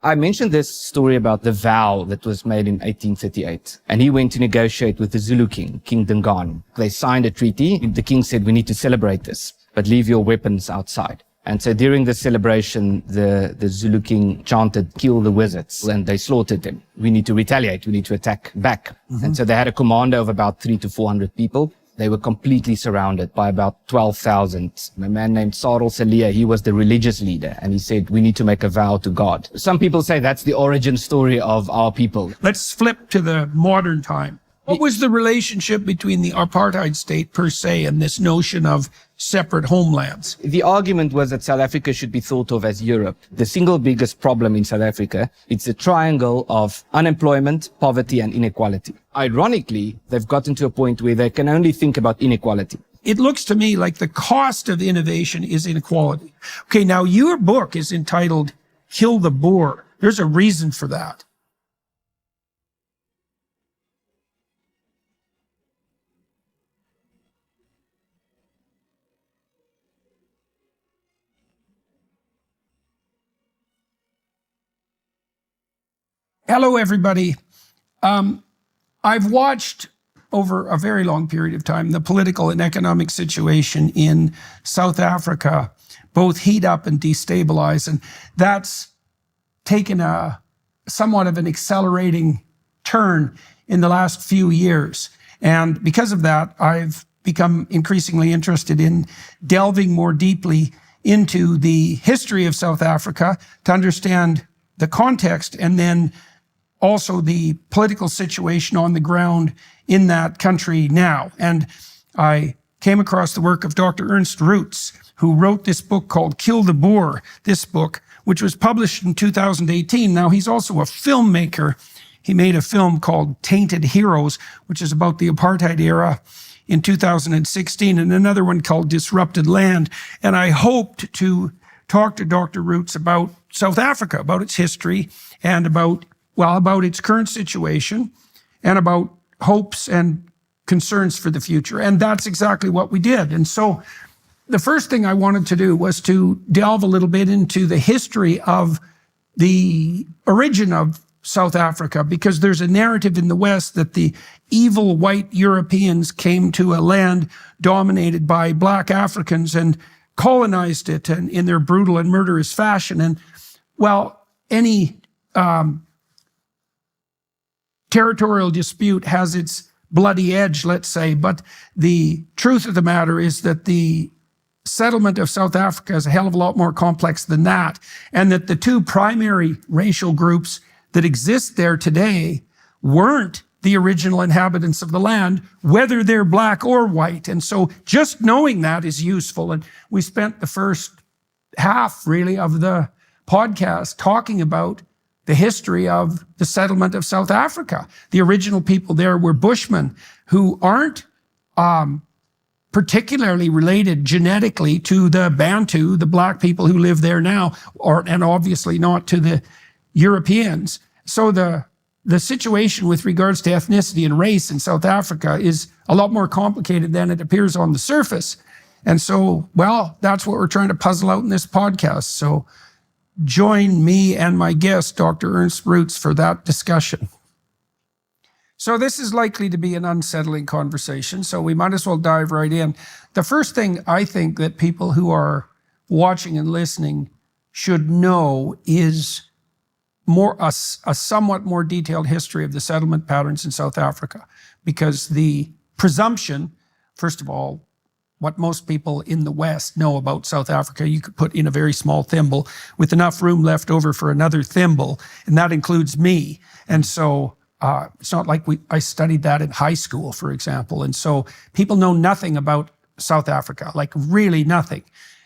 I mentioned this story about the vow that was made in 1838. And he went to negotiate with the Zulu king, King Dingaan. They signed a treaty. The king said, we need to celebrate this, but leave your weapons outside. And so during the celebration, the Zulu king chanted, kill the wizards, and they slaughtered them. We need to retaliate. We need to attack back. Mm-hmm. And so they had a commando of about 300 to 400 people. They were completely surrounded by about 12,000. A man named Sarel Salia, he was the religious leader, and he said, we need to make a vow to God. Some people say that's the origin story of our people. Let's flip to the modern time. What was the relationship between the apartheid state per se and this notion of separate homelands? The argument was that South Africa should be thought of as Europe. The single biggest problem in South Africa, it's the triangle of unemployment, poverty, and inequality. Ironically, they've gotten to a point where they can only think about inequality. It looks to me like the cost of innovation is inequality. Okay, now your book is entitled Kill the Boar. There's a reason for that. Hello, everybody. I've watched over a very long period of time the political and economic situation in South Africa both heat up and destabilize, and that's taken a somewhat of an accelerating turn in the last few years. And because of that, I've become increasingly interested in delving more deeply into the history of South Africa to understand the context and then also the political situation on the ground in that country now. And I came across the work of Dr. Ernst Roots, who wrote this book called Kill the Boar, this book, which was published in 2018. Now, he's also a filmmaker. He made a film called Tainted Heroes, which is about the apartheid era in 2016, and another one called Disrupted Land. And I hoped to talk to Dr. Roots about South Africa, about its history, and about its current situation, and about hopes and concerns for the future. And that's exactly what we did. And so the first thing I wanted to do was to delve a little bit into the history of the origin of South Africa, because there's a narrative in the West that the evil white Europeans came to a land dominated by black Africans and colonized it in their brutal and murderous fashion. And any territorial dispute has its bloody edge, let's say, but the truth of the matter is that the settlement of South Africa is a hell of a lot more complex than that, and that the two primary racial groups that exist there today weren't the original inhabitants of the land, whether they're black or white. And so just knowing that is useful. And we spent the first half, really, of the podcast talking about the history of the settlement of South Africa. The original people there were Bushmen, who aren't particularly related genetically to the Bantu, the black people who live there now, and obviously not to the Europeans. So the situation with regards to ethnicity and race in South Africa is a lot more complicated than it appears on the surface. And so, that's what we're trying to puzzle out in this podcast. So join me and my guest, Dr. Ernst Roots, for that discussion. So this is likely to be an unsettling conversation, so we might as well dive right in. The first thing I think that people who are watching and listening should know is a somewhat more detailed history of the settlement patterns in South Africa, because the presumption, first of all, what most people in the West know about South Africa, you could put in a very small thimble with enough room left over for another thimble, and that includes me. And so it's not like I studied that in high school, for example. And so people know nothing about South Africa, like really nothing.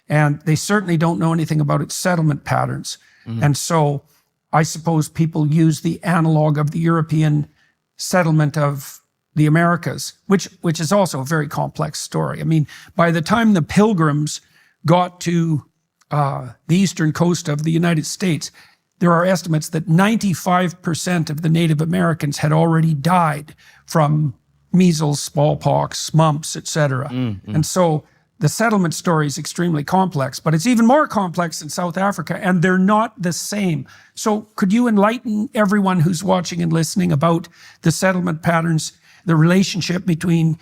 And they certainly don't know anything about its settlement patterns. Mm-hmm. And so I suppose people use the analog of the European settlement of the Americas, which is also a very complex story. I mean, by the time the Pilgrims got to the eastern coast of the United States, there are estimates that 95% of the Native Americans had already died from measles, smallpox, mumps, etc. Mm-hmm. And so the settlement story is extremely complex, but it's even more complex in South Africa, and they're not the same. So could you enlighten everyone who's watching and listening about the settlement patterns, the relationship between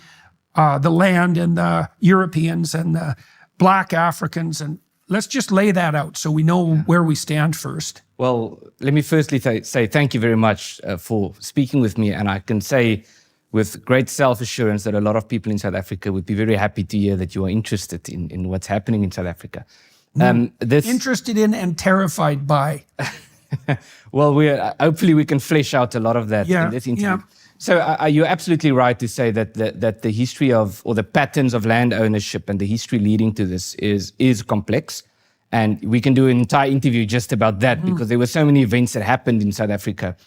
the land and the Europeans and the Black Africans, and let's just lay that out so we know where we stand first. Well, let me firstly say thank you very much for speaking with me, and I can say with great self-assurance that a lot of people in South Africa would be very happy to hear that you are interested in what's happening in South Africa. Interested in and terrified by. Well, hopefully we can flesh out a lot of that in this interview. Yeah. So you're absolutely right to say that the history of, or the patterns of land ownership and the history leading to this is complex. And we can do an entire interview just about that because there were so many events that happened in South Africa.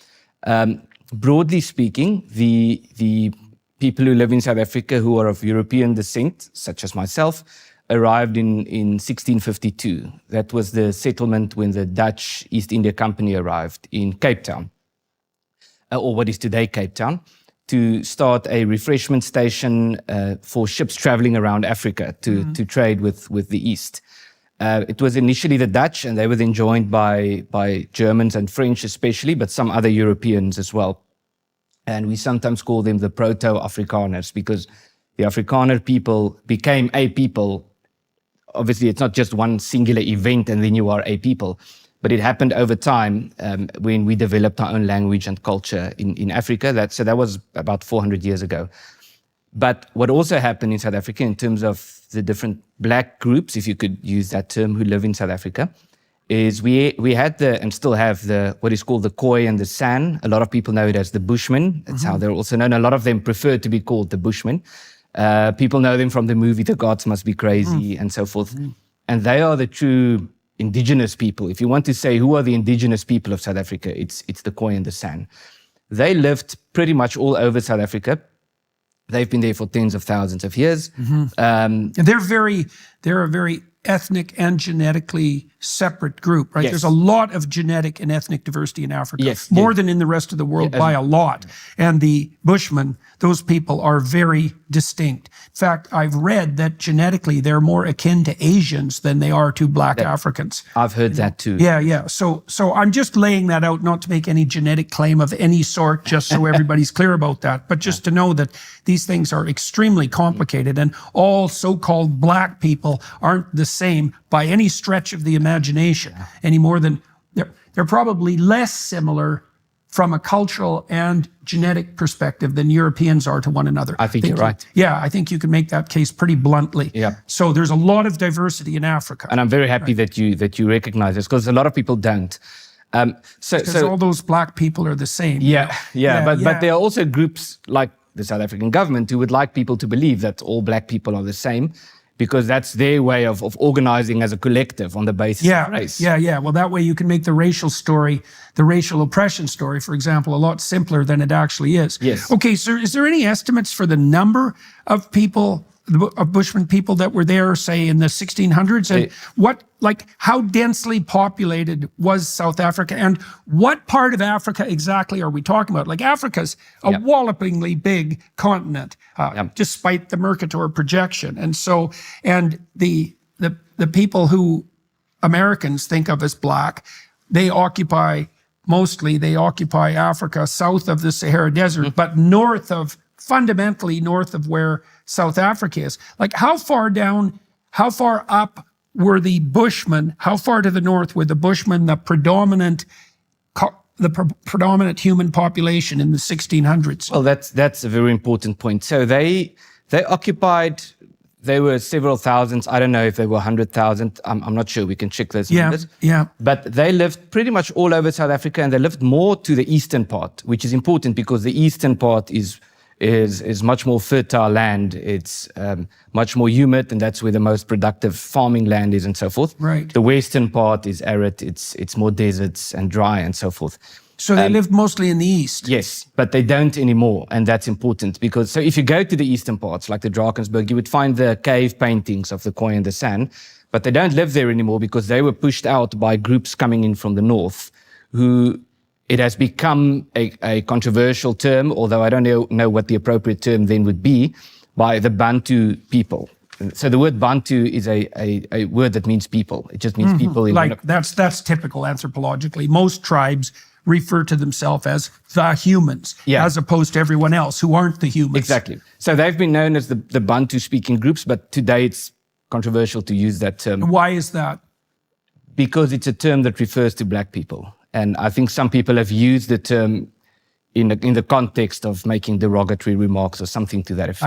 Broadly speaking, the people who live in South Africa who are of European descent, such as myself, arrived in 1652. That was the settlement when the Dutch East India Company arrived in Cape Town, or what is today Cape Town, to start a refreshment station for ships traveling around Africa to trade with the East. It was initially the Dutch, and they were then joined by Germans and French especially, but some other Europeans as well. And we sometimes call them the proto-Afrikaners because the Afrikaner people became a people. Obviously, it's not just one singular event and then you are a people, but it happened over time when we developed our own language and culture in Africa. So that was about 400 years ago. But what also happened in South Africa in terms of the different black groups, if you could use that term, who live in South Africa, is we had and still have what is called the Khoi and the San. A lot of people know it as the Bushmen. That's how they're also known. A lot of them prefer to be called the Bushmen. People know them from the movie The Gods Must Be Crazy and so forth. And they are the true indigenous people. If you want to say who are the indigenous people of South Africa, it's the Khoi and the San. They lived pretty much all over South Africa. They've been there for tens of thousands of years. And they're a very ethnic and genetically separate group, right? Yes. There's a lot of genetic and ethnic diversity in Africa, Yes, more than in the rest of the world by a lot. And the Bushmen, those people are very distinct. In fact, I've read that genetically they're more akin to Asians than they are to Black Africans. I've heard that too. Yeah. So I'm just laying that out, not to make any genetic claim of any sort, just so everybody's clear about that, but just to know that these things are extremely complicated, and all so-called Black people aren't the same by any stretch of the imagination, any more than they're probably less similar from a cultural and genetic perspective than Europeans are to one another. I think you're right. Yeah, I think you can make that case pretty bluntly. Yeah. So there's a lot of diversity in Africa. And I'm very happy that you recognize this, because a lot of people don't. Because all those Black people are the same. But there are also groups like the South African government who would like people to believe that all Black people are the same, because that's their way of organizing as a collective on the basis of race. Yeah. Well, that way you can make the racial story, the racial oppression story, for example, a lot simpler than it actually is. Yes. Okay, so is there any estimates for the number of people, of Bushman people that were there, say, in the 1600s? And how densely populated was South Africa? And what part of Africa exactly are we talking about? Like, Africa's a wallopingly big continent, despite the Mercator projection. And so, and the people who Americans think of as Black, they occupy Africa south of the Sahara Desert, but fundamentally north of where South Africa is. Like, how far up were the Bushmen, how far to the north were the Bushmen the predominant human population in the 1600s? Well, that's a very important point. So they occupied, there were several thousands. I don't know if they were 100,000. I'm not sure. We can check those numbers. Yeah. But they lived pretty much all over South Africa, and they lived more to the eastern part, which is important because the eastern part is much more fertile land. It's much more humid, and that's where the most productive farming land is, and so forth. Right. The western part is arid. It's more deserts and dry, and so forth. So they lived mostly in the east. Yes, but they don't anymore, and that's important because, so if you go to the eastern parts, like the Drakensberg, you would find the cave paintings of the Khoi and the San, but they don't live there anymore because they were pushed out by groups coming in from the north, who, it has become a controversial term, although I don't know what the appropriate term then would be, by the Bantu people. So the word Bantu is a word that means people. It just means people. Like that's typical anthropologically. Most tribes refer to themselves as the humans, as opposed to everyone else who aren't the humans. Exactly. So they've been known as the Bantu-speaking groups, but today it's controversial to use that term. Why is that? Because it's a term that refers to black people. And I think some people have used the term in the context of making derogatory remarks or something to that effect.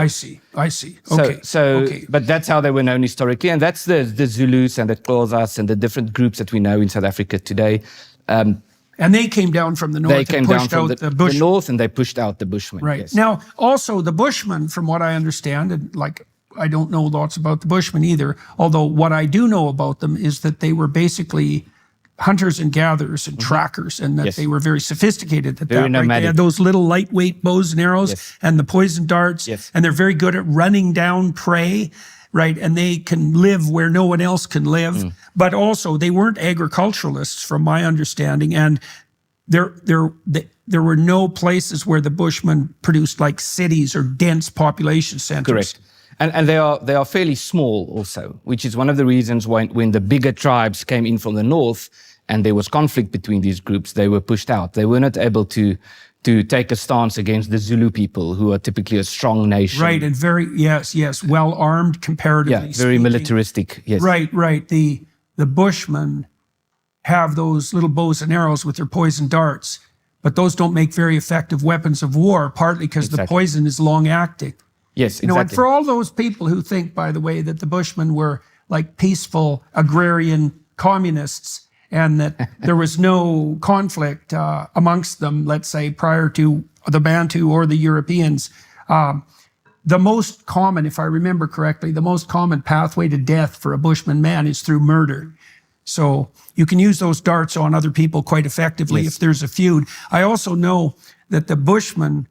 I see. Okay. But that's how they were known historically. And that's the Zulus and the Xhosas and the different groups that we know in South Africa today. And they came down from the north and pushed out the Bushmen. The north, and they pushed out the Bushmen. Right. Yes. Now, also the Bushmen, from what I understand, and like I don't know lots about the Bushmen either, although what I do know about them is that they were basically hunters and gatherers and trackers, and that they were very sophisticated at very that. Right? They had those little lightweight bows and arrows and the poison darts, and they're very good at running down prey, right? And they can live where no one else can live. But also, they weren't agriculturalists, from my understanding, and there were no places where the Bushmen produced like cities or dense population centers. Correct. And they are fairly small also, which is one of the reasons why when the bigger tribes came in from the north and there was conflict between these groups, they were pushed out. They were not able to take a stance against the Zulu people, who are typically a strong nation. Right, and very, well armed comparatively Yeah, very militaristic, yes. Right. The Bushmen have those little bows and arrows with their poison darts, but those don't make very effective weapons of war, partly because the poison is long-acting. Yes, exactly. You know, and for all those people who think, by the way, that the Bushmen were like peaceful agrarian communists and that there was no conflict amongst them, let's say, prior to the Bantu or the Europeans, the most common, if I remember correctly, the most common pathway to death for a Bushman man is through murder. So you can use those darts on other people quite effectively if there's a feud. I also know that the Bushmen,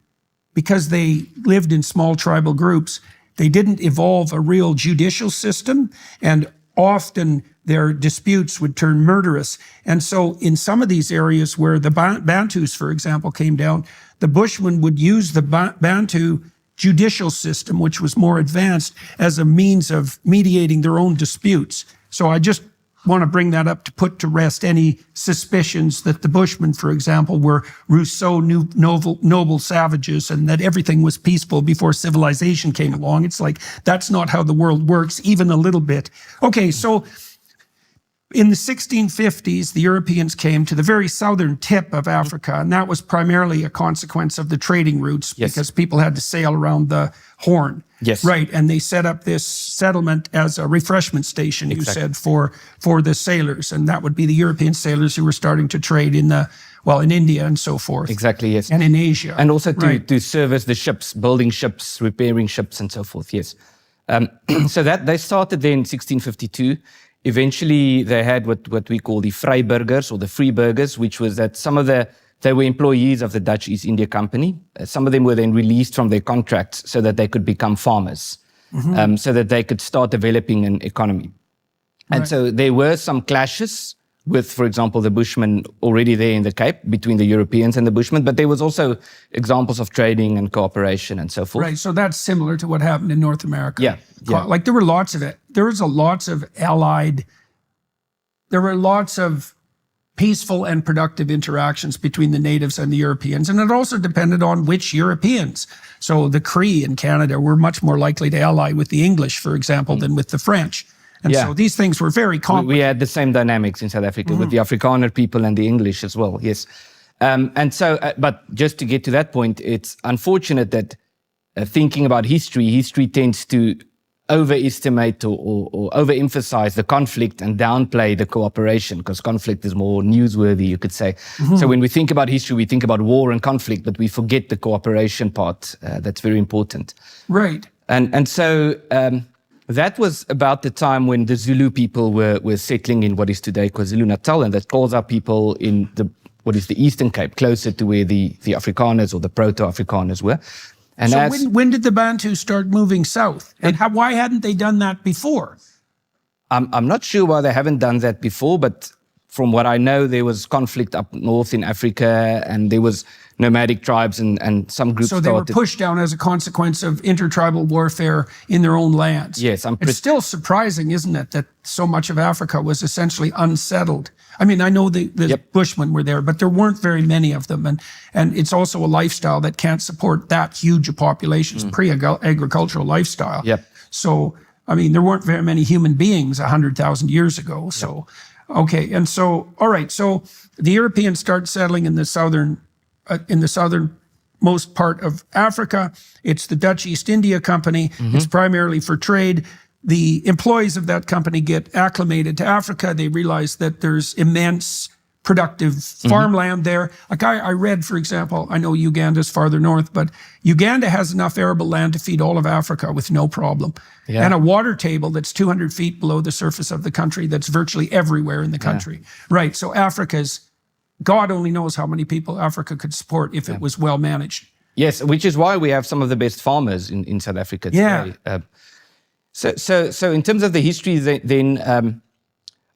because they lived in small tribal groups, they didn't evolve a real judicial system, and often their disputes would turn murderous. And so in some of these areas where the Bantus, for example, came down, the Bushmen would use the Bantu judicial system, which was more advanced, as a means of mediating their own disputes. So I just want to bring that up to put to rest any suspicions that the Bushmen, for example, were Rousseau noble savages and that everything was peaceful before civilization came along. It's like, that's not how the world works, even a little bit. Okay, so in the 1650s, the Europeans came to the very southern tip of Africa, and that was primarily a consequence of the trading routes because people had to sail around the Horn. Yes. Right, and they set up this settlement as a refreshment station, you said, for the sailors, and that would be the European sailors who were starting to trade in India and so forth. Exactly, yes. And in Asia. And also to service the ships, building ships, repairing ships, and so forth, yes. So that they started there in 1652. Eventually, they had what we call the Vryburgers or the Freeburgers, which was that they were employees of the Dutch East India Company. Some of them were then released from their contracts so that they could become farmers, so that they could start developing an economy. And so there were some clashes with, for example, the Bushmen already there in the Cape, between the Europeans and the Bushmen, but there was also examples of trading and cooperation and so forth. Right, so that's similar to what happened in North America. Yeah. Like there were lots of it. There was lots of peaceful and productive interactions between the natives and the Europeans. And it also depended on which Europeans. So the Cree in Canada were much more likely to ally with the English, for example, than with the French. And so these things were very common. We had the same dynamics in South Africa with the Afrikaner people and the English as well, yes. And so, but just to get to that point, it's unfortunate that thinking about history tends to overestimate or overemphasize the conflict and downplay the cooperation, because conflict is more newsworthy, you could say. So when we think about history, we think about war and conflict, but we forget the cooperation part. That's very important. Right. And so that was about the time when the Zulu people were settling in what is today KwaZulu-Natal, and that Xhosa people in what is the Eastern Cape, closer to where the Afrikaners or the Proto-Afrikaners were. And so when did the Bantu start moving south? And why hadn't they done that before? I'm not sure why they haven't done that before, but from what I know, there was conflict up north in Africa, and there was nomadic tribes and some groups. So they were pushed down as a consequence of intertribal warfare in their own lands. Yes, it's still surprising, isn't it, that so much of Africa was essentially unsettled. I mean, I know the Bushmen were there, but there weren't very many of them, and it's also a lifestyle that can't support that huge a population. It's pre-agricultural lifestyle. Yep. So, I mean, there weren't very many human beings 100,000 years ago. So, okay, and so, all right, so the Europeans start settling in the southernmost part of Africa. It's the Dutch East India Company. It's primarily for trade. The employees of that company get acclimated to Africa. They realize that there's immense productive farmland there. A guy I read, for example, I know Uganda's farther north, but Uganda has enough arable land to feed all of Africa with no problem. Yeah. And a water table that's 200 feet below the surface of the country that's virtually everywhere in the country. Right, so God only knows how many people Africa could support if it was well managed. Yes, which is why we have some of the best farmers in South Africa today. So in terms of the history, then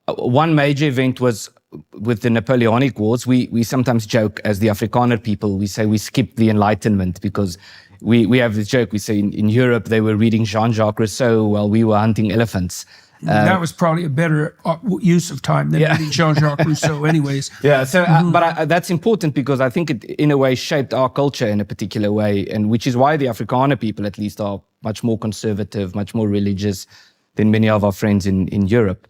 one major event was with the Napoleonic Wars. We sometimes joke as the Afrikaner people, we say we skipped the Enlightenment because we have this joke. We say in Europe they were reading Jean-Jacques Rousseau while we were hunting elephants. That was probably a better use of time than reading Jean-Jacques Rousseau anyways. Yeah, so but that's important because I think it in a way shaped our culture in a particular way, and which is why the Afrikaner people at least are much more conservative, much more religious than many of our friends in Europe.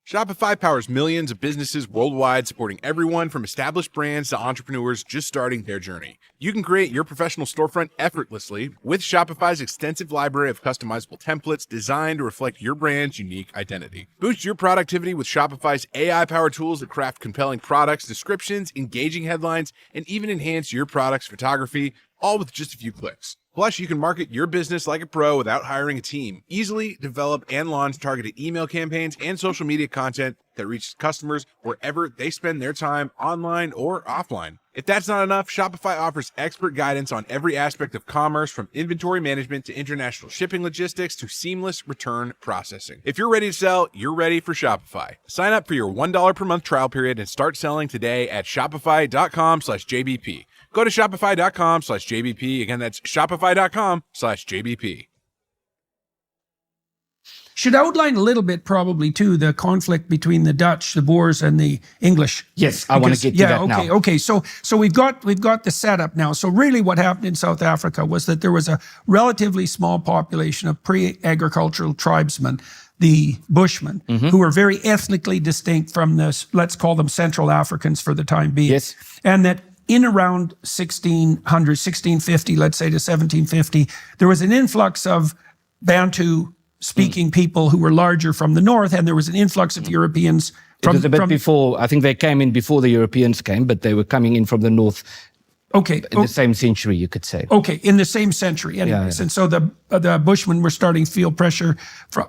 Shopify powers millions of businesses worldwide, supporting everyone from established brands to entrepreneurs just starting their journey. You can create your professional storefront effortlessly with Shopify's extensive library of customizable templates designed to reflect your brand's unique identity. Boost your productivity with Shopify's AI-powered tools that craft compelling products, descriptions, engaging headlines, and even enhance your product's photography, all with just a few clicks. Plus, you can market your business like a pro without hiring a team. Easily develop and launch targeted email campaigns and social media content that reaches customers wherever they spend their time, online or offline. If that's not enough, Shopify offers expert guidance on every aspect of commerce, from inventory management to international shipping logistics to seamless return processing. If you're ready to sell, you're ready for Shopify. Sign up for your $1 per month trial period and start selling today at shopify.com/JBP. Go to shopify.com/JBP. Again, that's shopify.com/JBP. Should outline a little bit probably too the conflict between the Dutch, the Boers, and the English. Yes, I want to get to that now. Okay. So we've got the setup now. So really, what happened in South Africa was that there was a relatively small population of pre-agricultural tribesmen, the Bushmen, who were very ethnically distinct from the, let's call them Central Africans for the time being. Yes, and that in around 1600, 1650, let's say to 1750, there was an influx of Bantu speaking people who were larger from the north, and there was an influx of Europeans. It was a bit before, I think they came in before the Europeans came, but they were coming in from the north. Okay. In the same century, you could say. Okay, in the same century anyways. And so the Bushmen were starting to feel pressure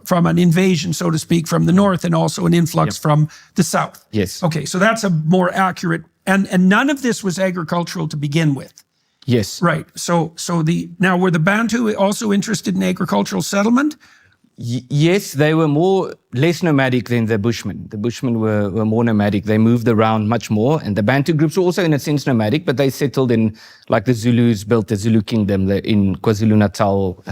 from an invasion, so to speak, from the north, and also an influx from the south. Yes. Okay, so that's a more accurate, and none of this was agricultural to begin with. Yes. Right. So now were the Bantu also interested in agricultural settlement? Yes, they were less nomadic than the Bushmen. The Bushmen were more nomadic. They moved around much more. And the Bantu groups were also in a sense nomadic, but they settled in, like the Zulus built the Zulu kingdom in KwaZulu-Natal,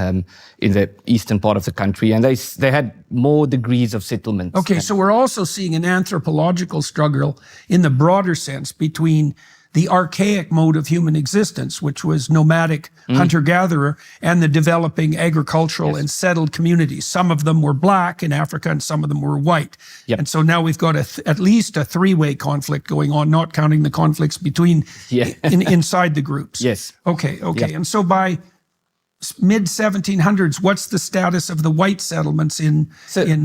in the eastern part of the country. And they had more degrees of settlement. Okay, so we're also seeing an anthropological struggle in the broader sense between the archaic mode of human existence, which was nomadic hunter-gatherer, and the developing agricultural and settled communities. Some of them were black in Africa and some of them were white. Yep. And so now we've got at least a three-way conflict going on, not counting the conflicts between inside the groups. Yes. Okay. Yep. And so by mid-1700s, what's the status of the white settlements in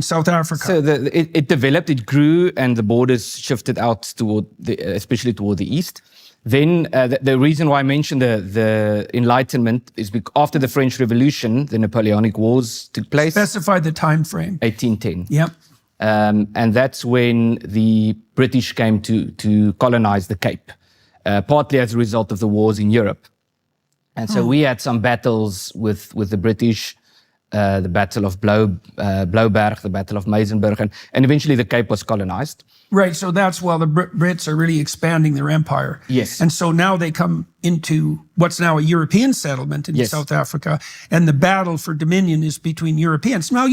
South Africa? So it developed, it grew, and the borders shifted out especially toward the east. Then the reason why I mentioned the Enlightenment is because after the French Revolution, the Napoleonic Wars took place. Specify the time frame. 1810. Yep. And that's when the British came to colonize the Cape, partly as a result of the wars in Europe. And so we had some battles with the British the Battle of Blouberg, the Battle of Meisenberg, and eventually the Cape was colonized. Right, so that's while the Brits are really expanding their empire. Yes. And so now they come into what's now a European settlement in Yes. South Africa, and the battle for dominion is between Europeans. Now,